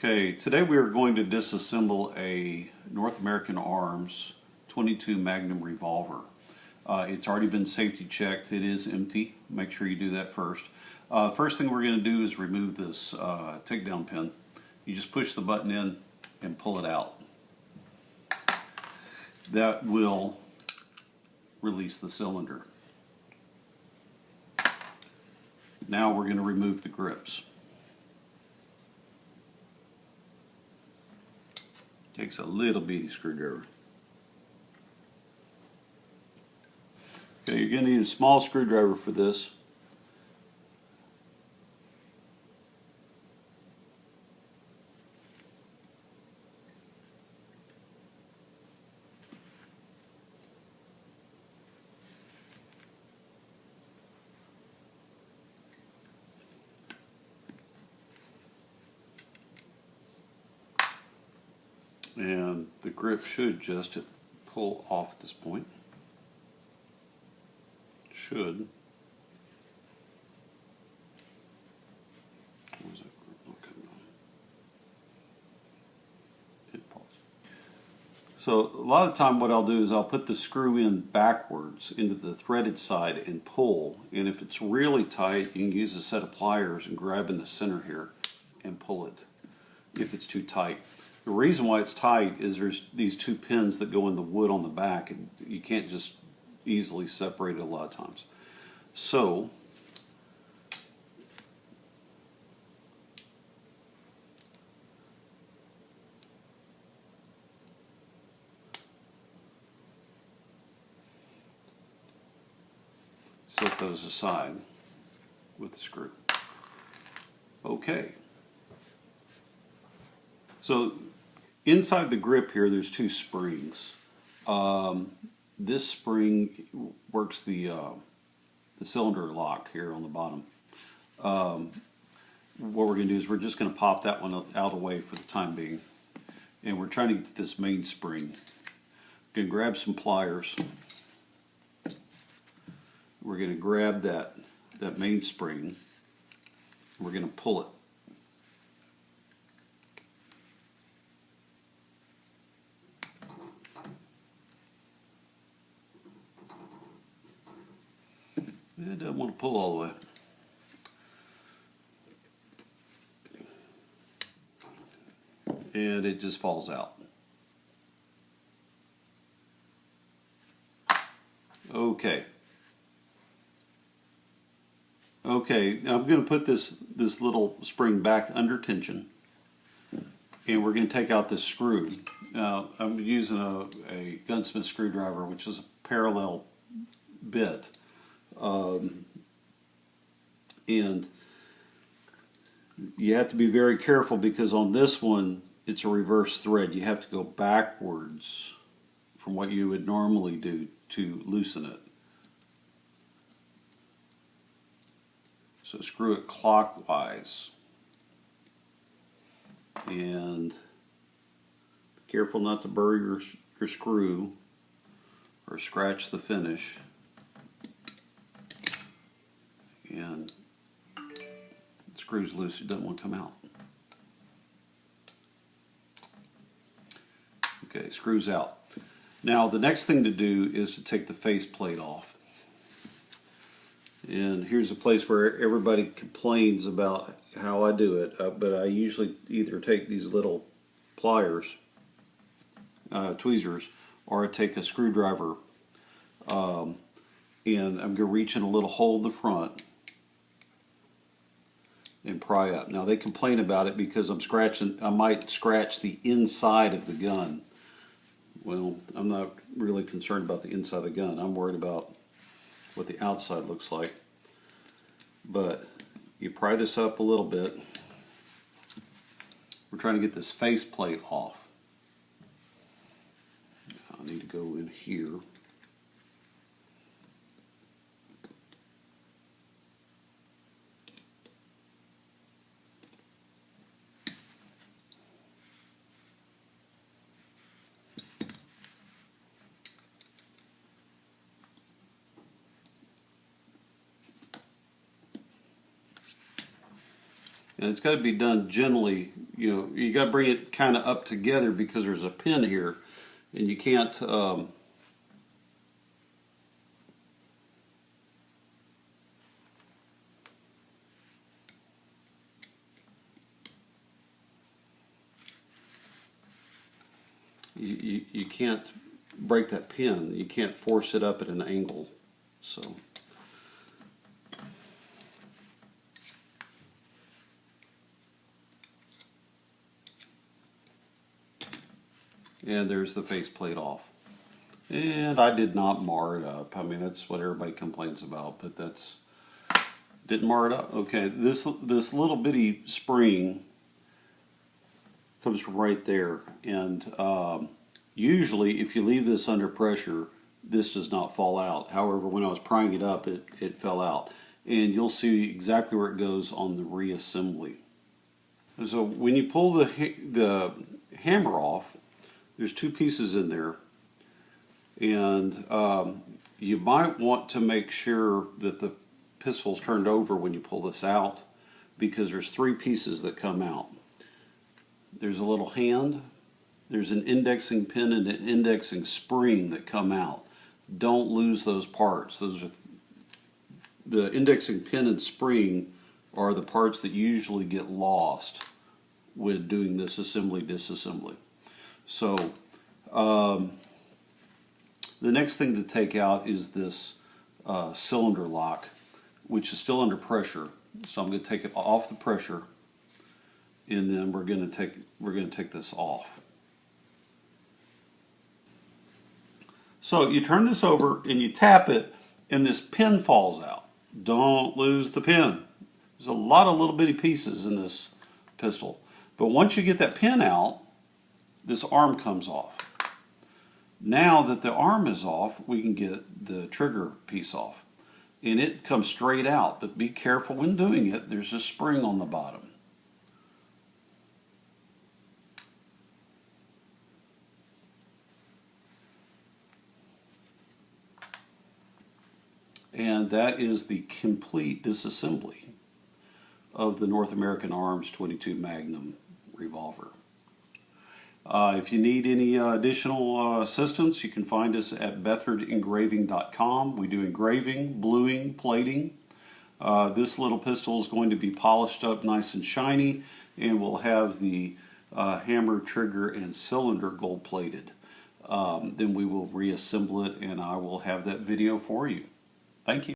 Okay, today we are going to disassemble a North American Arms 22 Magnum revolver. It's already been safety checked. It is empty. Make sure you do that first. First thing we're going to do is remove this takedown pin. You just push the button in and pull it out. That will release the cylinder. Now we're going to remove the grips. Takes a little bitty screwdriver. Okay, you're going to need a small screwdriver for this. And the grip should just pull off at this point. Should. Where's that grip not coming on? Hit pause. So a lot of the time what I'll do is I'll put the screw in backwards into the threaded side and pull. And if it's really tight, you can use a set of pliers and grab in the center here and pull it if it's too tight. The reason why it's tight is there's these two pins that go in the wood on the back, and you can't just easily separate it a lot of times. So set those aside with the screw. Okay. So inside the grip here, there's two springs. This spring works the cylinder lock here on the bottom. What we're going to do is we're just going to pop that one out of the way for the time being. And we're trying to get to this main spring. We're going to grab some pliers. We're going to grab that main spring. We're going to pull it. It doesn't want to pull all the way. And it just falls out. Okay. Okay, now I'm going to put this little spring back under tension. And we're going to take out this screw. Now, I'm using a gunsmith screwdriver, which is a parallel bit. And you have to be very careful because on this one it's a reverse thread. You have to go backwards from what you would normally do to loosen it. So screw it clockwise and be careful not to bury your screw or scratch the finish. And the screw's loose, it doesn't want to come out. Okay, screws out. Now the next thing to do is to take the faceplate off. And here's a place where everybody complains about how I do it, but I usually either take these little pliers, tweezers, or I take a screwdriver and I'm going to reach in a little hole in the front and pry up. Now they complain about it because I might scratch the inside of the gun. Well, I'm not really concerned about the inside of the gun. I'm worried about what the outside looks like. But you pry this up a little bit. We're trying to get this faceplate off. I need to go in here. And it's got to be done gently. You know, you got to bring it kind of up together because there's a pin here, and you can't. You can't break that pin. You can't force it up at an angle. So. And there's the faceplate off. And I did not mar it up. I mean, that's what everybody complains about, but that's didn't mar it up. Okay, this little bitty spring comes from right there, and usually if you leave this under pressure, this does not fall out. However, when I was prying it up, it fell out, and you'll see exactly where it goes on the reassembly. So when you pull the hammer off, there's two pieces in there, and you might want to make sure that the pistol's turned over when you pull this out, because there's three pieces that come out. There's a little hand, there's an indexing pin and an indexing spring that come out. Don't lose those parts. Those are the indexing pin and spring are the parts that usually get lost when doing this assembly disassembly. So the next thing to take out is this cylinder lock, which is still under pressure. So I'm going to take it off the pressure, and then we're going to take this off. So you turn this over and you tap it, and this pin falls out. Don't lose the pin. There's a lot of little bitty pieces in this pistol, but once you get that pin out, this arm comes off. Now that the arm is off, we can get the trigger piece off, and it comes straight out, but be careful when doing it. There's a spring on the bottom. And that is the complete disassembly of the North American Arms 22 Magnum revolver. If you need any additional assistance, you can find us at beathardengraving.com. We do engraving, bluing, plating. This little pistol is going to be polished up nice and shiny, and we'll have the hammer, trigger, and cylinder gold plated. Then we will reassemble it, and I will have that video for you. Thank you.